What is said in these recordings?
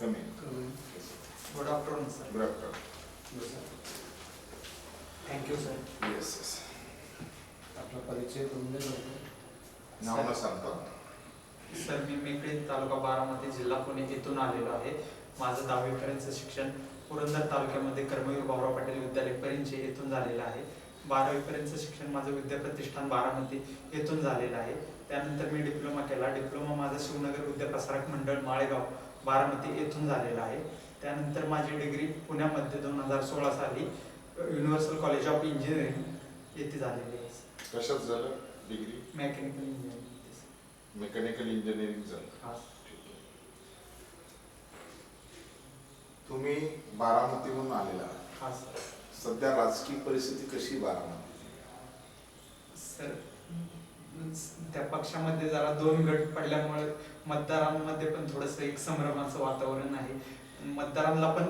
Come in. Good afternoon, sir. Good afternoon. Yes, sir. Thank you, sir. Yes, yes. आपला परिचय करून द्या लवकर. नाव न सांगता. सर, मी मेकळी तालुका बारामती जिल्हा पुणे येथून आलेलो आहे. माझं 10वी पर्यंतचं शिक्षण पुरंदर तालुक्यामध्ये कर्मवीर भाऊराव पाटील विद्यालय परिंचे येथून झालेलं आहे. 12वी पर्यंतचं शिक्षण माझं विद्याप्रतिष्ठान बारामती येथून झालेलं आहे. त्यानंतर मी डिप्लोमा केला. डिप्लोमा माझा शिवनगर विद्याप्रसारक मंडळ माळेगाव बारामती येथून झालेला आहे. त्यानंतर माझी डिग्री पुण्यामध्ये 2016 साली युनिव्हर्सल कॉलेज ऑफ इंजिनिअरिंग येथे झालेली आहे. कशात झालं degree? Mechanical engineering. Mechanical engineering झालं. हा. तुम्ही बारामतीहून आलेला आहात. हा सर. सध्या राजकीय परिस्थिती कशी बारामती? सर, त्या पक्षामध्ये जरा 2 गट पडल्यामुळे मतदारांमध्ये पण थोडंसं एक संभ्रमाचं वातावरण आहे. मतदारांना पण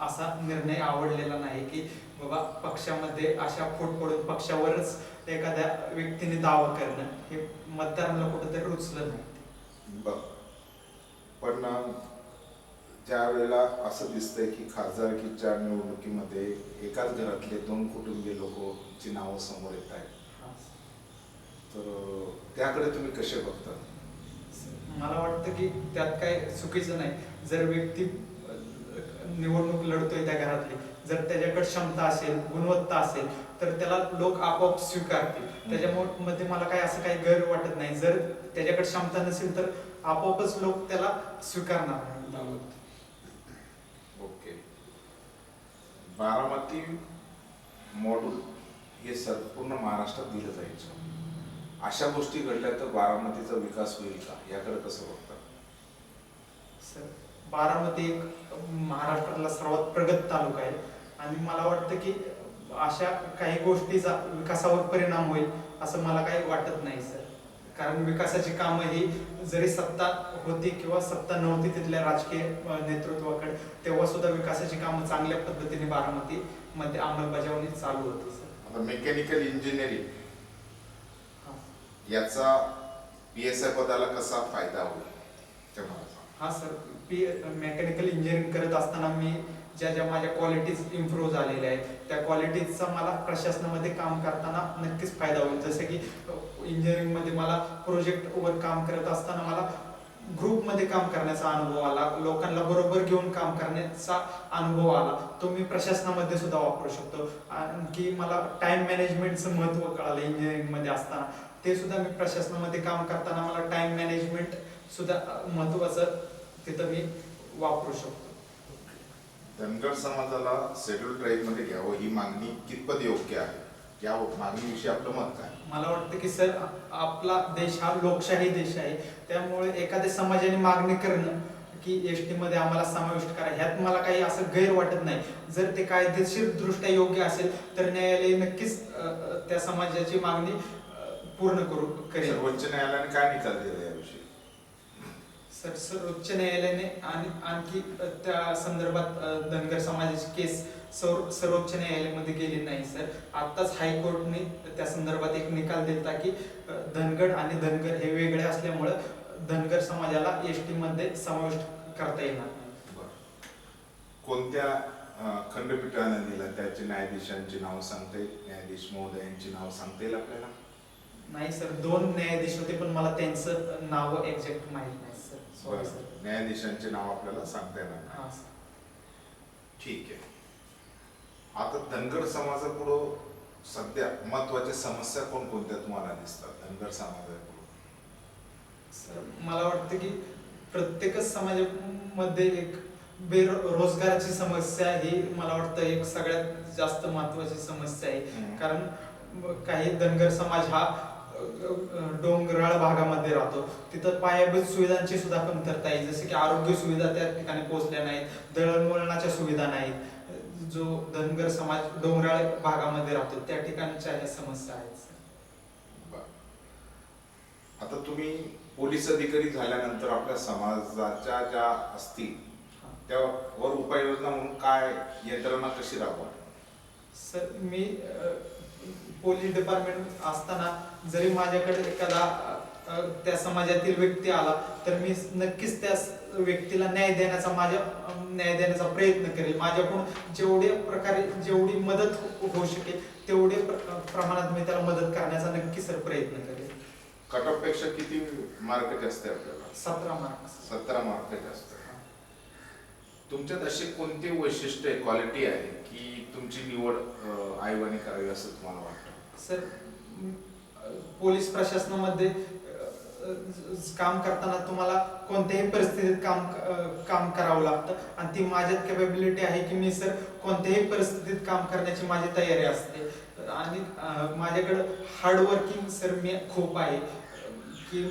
असा निर्णय आवडलेला नाही की बाबा पक्षामध्ये अशा फूट पडून पक्षावरच एखाद्या व्यक्तीने दावा करणं हे मतदारांना कुठेतरी रुचलं नाही. बर, पण ज्या वेळेला असं दिसतंय की खासदारकीच्या निवडणुकीमध्ये एकाच घरातले 2 कुटुंबीय लोकांची नावं समोर येत आहेत, तर त्याकडे तुम्ही कसे बघता? मला वाटतं की त्यात काय चुकीचं नाही. जर व्यक्ती निवडणूक लढतोय त्या घरातली, जर त्याच्याकडे क्षमता असेल, गुणवत्ता असेल, तर त्याला लोक आपोआप स्वीकारतील. त्याच्यामध्ये मला काय असं काही गैर वाटत नाही. जर त्याच्याकडे क्षमता नसेल तर आपोआपच लोक त्याला स्वीकारणार नाही. ओके. बारामती मॉड्यूल हे संपूर्ण महाराष्ट्रात दिलं जायचं. अशा गोष्टी घडल्या तर बारामतीचा विकास होईल का, याकडे कसं बघता? सर, बारामती एक महाराष्ट्रातला सर्वात प्रगत तालुका आहे आणि मला वाटतं की अशा काही गोष्टीचा विकासावर परिणाम होईल असं मला काही वाटत नाही सर. कारण विकासाची कामं ही जरी सत्ता होती किंवा सत्ता नव्हती तिथल्या राजकीय नेतृत्वाकडे, तेव्हा सुद्धा विकासाची कामं चांगल्या पद्धतीने बारामती मध्ये अंमलबजावणी चालू होती सर. आता मेकॅनिकल इंजिनिअरिंग याचा PSI पदाला कसा फायदा होईल ते मला सांगा. हा सर, मेकॅनिकल इंजिनिअरिंग करत असताना मी ज्या माझ्या क्वालिटीज इम्प्रूव्ह झालेल्या आहेत त्या क्वालिटीजचा मला प्रशासनामध्ये काम करताना नक्कीच फायदा होईल. जसं की इंजिनिअरिंगमध्ये मला प्रोजेक्टवर काम करत असताना मला ग्रुपमध्ये काम करण्याचा अनुभव आला, लोकांना बरोबर घेऊन काम करण्याचा अनुभव आला. तो मी प्रशासनामध्ये सुद्धा वापरू शकतो. आणखी मला टाइम मॅनेजमेंटचं महत्त्व कळालं इंजिनिअरिंगमध्ये असताना. ते सुद्धा मी प्रशासनामध्ये काम करताना मला टाइम मॅनेजमेंट सुद्धा महत्त्वाचं तिथं मी वापरू शकतो. धनगर समाजाला शेड्यूल ट्राईब मध्ये घ्यावं ही मागणी कितपत योग्य आहे? या मागणीविषयी आपलं मत काय? मला वाटतं की सर, आपला देश हा लोकशाही देश आहे. त्यामुळे एखाद्या समाजाने मागणी करणं की एसटी मध्ये आम्हाला समाविष्ट करा, ह्यात मला काही असं गैर वाटत नाही. जर ते कायदेशीर दृष्ट्या योग्य असेल तर न्यायालय नक्कीच त्या समाजाची मागणी पूर्ण करेल. सर्वोच्च न्यायालयाने काय निकाल दिला याविषयी? सर, सर्वोच्च न्यायालयाने आणि आणखी त्या संदर्भात धनगर समाजाची केस सर्वोच्च न्यायालयामध्ये गेली नाही सर. आत्ताच हायकोर्टने त्या संदर्भात एक निकाल दिला की धनगड आणि धनगर हे वेगळे असल्यामुळं धनगर समाजाला एसटी मध्ये समाविष्ट करता येणार नाही. कोणत्या खंडपीठाने दिला त्याचे न्यायाधीशांची नाव सांगता येईल? न्यायाधीश महोदयांची नाव सांगता येईल आपल्याला? नाही सर, 2 न्यायाधीश होते पण मला त्यांचं नाव एक्झॅक्ट माहित नाही सर. Sorry sir. न्यायाधीशांचे नाव आपल्याला सांगता येणार नाही. हां सर. ठीक आहे. आता धनगर समाजापुढं सध्या महत्वाच्या समस्या कोणकोणत्या तुम्हाला दिसतात धनगर समाजापुढं? सर, मला वाटतं की प्रत्येकच समाजामध्ये एक बेरोजगाराची समस्या ही मला वाटतं एक सगळ्यात जास्त महत्वाची समस्या आहे. कारण काही धनगर समाज हा डोंगराळ भागामध्ये राहतो. तिथं पायाभूत सुविधांची सुद्धा कमतरता आहे. जसे की आरोग्य सुविधा त्या ठिकाणी पोहोचल्या नाहीत, दळणवळणाच्या सुविधा नाहीत. जो धनगर समाज डोंगराळ भागामध्ये राहतो त्या ठिकाणच्या ह्या समस्या आहेत. आता तुम्ही पोलीस अधिकारी झाल्यानंतर आपल्या समाजाच्या ज्या असतील त्यावर उपाययोजना म्हणून काय यंत्रणा कशी राबवा? सर, मी पोलीस डिपार्टमेंट असताना जरी माझ्याकडे एखादा त्या समाजातील व्यक्ती आला तर मी नक्कीच त्या व्यक्तीला न्याय देण्याचा प्रयत्न करेल. माझ्याकडून जेवढी मदत होऊ शकेल तेवढे प्रमाणात मी त्याला मदत करण्याचा नक्की सर प्रयत्न करेल. कट ऑफ पेक्षा किती मार्क जास्त आहे आपल्याला? 17 मार्क. 17 मार्क जास्त. तुमच्यात अशी कोणती वैशिष्ट्य क्वालिटी आहे की तुमची निवड आईवानी करावी असं तुम्हाला वाटतं? सर पोलीस प्रशासनामध्ये काम करताना तुम्हाला कोणत्याही परिस्थितीत काम करावं लागतं आणि ती माझ्यात कॅपेबिलिटी आहे की मी सर कोणत्याही परिस्थितीत काम करण्याची माझी तयारी असते. आणि माझ्याकडं हार्डवर्किंग सर मी खूप आहे की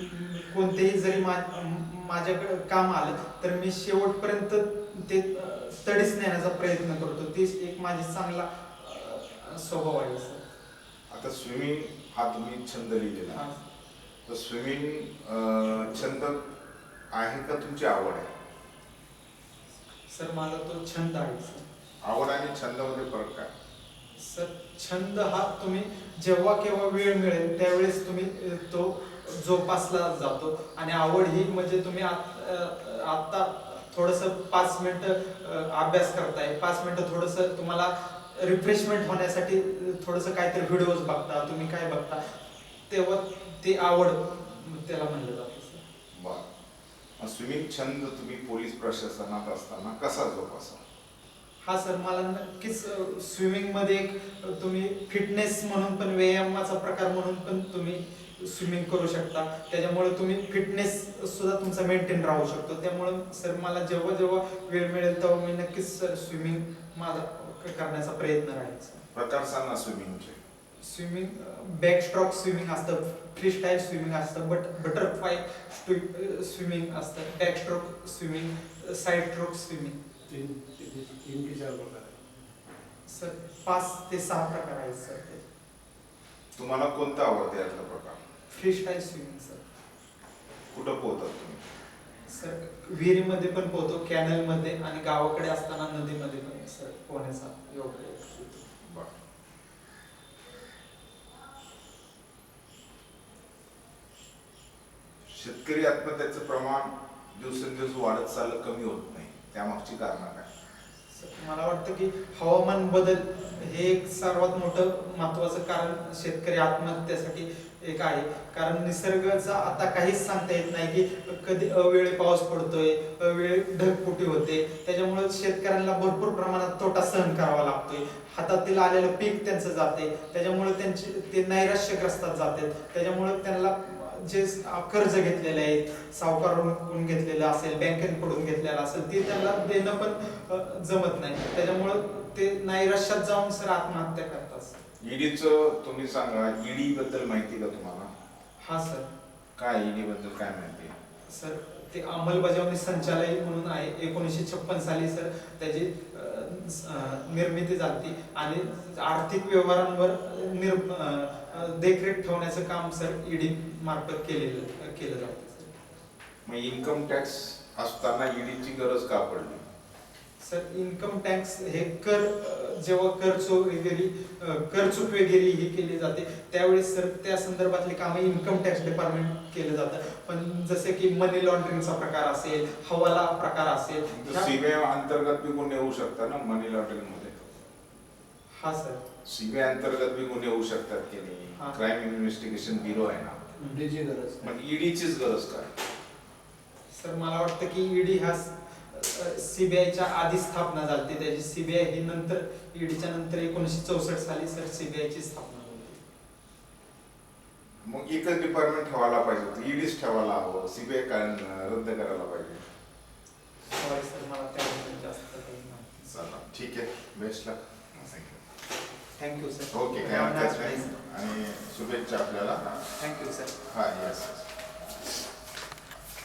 कोणतेही जरी माझ्याकडे काम आलं तर मी शेवटपर्यंत ते तडीस नेण्याचा प्रयत्न करतो. ती एक माझी चांगला स्वभाव आहे सर. आता स्विमिंग हा तुम्ही छंद लिहिलेला आहे, तर स्विमिंग छंद आहे का तुमची आवड आहे? सर माझा तो छंद आहे सर. आवड आणि छंदामध्ये फरक काय? सर छंद हा तुम्ही जेव्हा केव्हा वेळ मिळेल त्यावेळेस तुम्ही तो जोपासला जातो आणि आवड ही म्हणजे तुम्ही आता थोडंसं 5 मिनिटं अभ्यास करताय, 5 मिनिटं थोडंसं तुम्हाला रिफ्रेशमेंट होण्यासाठी थोडंसं काहीतरी व्हिडिओज बघता, तुम्ही काय बघता तेव्हा ते आवड त्याला म्हणलं जातं सर. बरं, स्विमिंग छंद तुम्ही पोलीस प्रशासनात असताना कसा जोपासा? हा सर मला नक्कीच स्विमिंग मध्ये एक तुम्ही फिटनेस म्हणून पण व्यायामाचा प्रकार म्हणून पण तुम्ही स्विमिंग करू शकता. त्याच्यामुळे तुम्ही फिटनेस सुद्धा तुमचा मेंटेन राहू शकतो. त्यामुळे सर मला जेव्हा वेळ मिळेल तेव्हा मी नक्कीच सर स्विमिंग माझा करण्याचा प्रयत्न राहील. प्रकार सांगा स्विमिंगचे. स्विमिंग बॅकस्ट्रोक स्विमिंग असतं, फ्री स्टाईल स्विमिंग असतं, बटरफ्लाय स्विमिंग असतं, backstroke swimming, side stroke swimming. 3 की 4 प्रकार आहे सर 5 ते 6 प्रकार आहेत सर. ते तुम्हाला कोणता आवडते यातला प्रकार? Free style swimming sir. कुठं पोहतात तुम्ही? सर विहिरीमध्ये पण पोहतो, कॅनल मध्ये आणि गावाकडे असताना नदीमध्ये पण सर पोहण्याचा योग आहे. शेतकरी आत्महत्याचं प्रमाण दिवसेंदिवस वाढत चाललं, कमी होत नाही, त्यामागची कारणं काय? मला वाटतं की हवामान बदल हे एक सर्वात मोठं महत्वाचं कारण शेतकरी आत्महत्येसाठी एक आहे. कारण निसर्गाचं आता काहीच सांगता येत नाही की कधी अवेळी पाऊस पडतोय, अवेळी ढगफुटी होते. त्याच्यामुळे शेतकऱ्यांना भरपूर प्रमाणात तोटा सहन करावा लागतोय. हातातील आलेलं पीक त्यांचं जाते, त्याच्यामुळे ते नैराश्यग्रस्तात जातात. त्याच्यामुळे त्यांना जे कर्ज घेतलेले आहेत, सावकारांकडून घेतलेलं असेल, बँकेकडून घेतलेलं असेल, ते त्यांना देणं पण जमत नाही. त्याच्यामुळे ते नैराश्यात जाऊन सर आत्महत्या करतात. ईडीचं तुम्ही सांगा, ईडी बद्दल माहिती का तुम्हाला? हा सर. काय ईडी बद्दल काय माहिती? सर ते अंमलबजावणी संचालय म्हणून आहे. 1956 साली सर त्याची निर्मिती झाली आणि आर्थिक व्यवहारांवर देखरेख ठेवण्याचं काम सर ईडी मार्फत केलं जातं. मग इन्कम टॅक्स असताना ईडीची गरज का पडली? सर इन्कम टॅक्स हे जेव्हा करचूक वगैरे ही केली जाते त्यावेळेस सर त्या संदर्भातले काम इन्कम टॅक्स डिपार्टमेंट केलं जातं. पण जसे की मनी लॉन्ड्रिंगचा प्रकार असेल, हवाला प्रकार असेल, सीबीआय अंतर्गत बी गुन्हे होऊ शकतात ना मनी लॉन्ड्रिंग मध्ये? हा सर. सीबीआय अंतर्गत बी गुन्हे होऊ शकतात की नाही? क्राईम इन्व्हेस्टिगेशन ब्युरो आहे ना, ईडीची गरज. पण ईडीचीच गरज काय? सर मला वाटतं की ईडी हा सीबीआयच्या आधी स्थापना झाली. त्याची सीबीआय ही नंतर ईडीच्या नंतर 1964 साली सर सीबीआयची स्थापना झाली. मग एकच डिपार्टमेंट ठेवायला पाहिजे, ईडीच ठेवायला हवं, सीबीआय काय रद्द करायला पाहिजे? सॉरी सर मला त्याबद्दल जास्त काही माहिती. चला ठीक आहे, best luck. Thank you sir. Okay, काय हरकत नाही आणि शुभेच्छा आपल्याला. Thank you sir. हा, येस.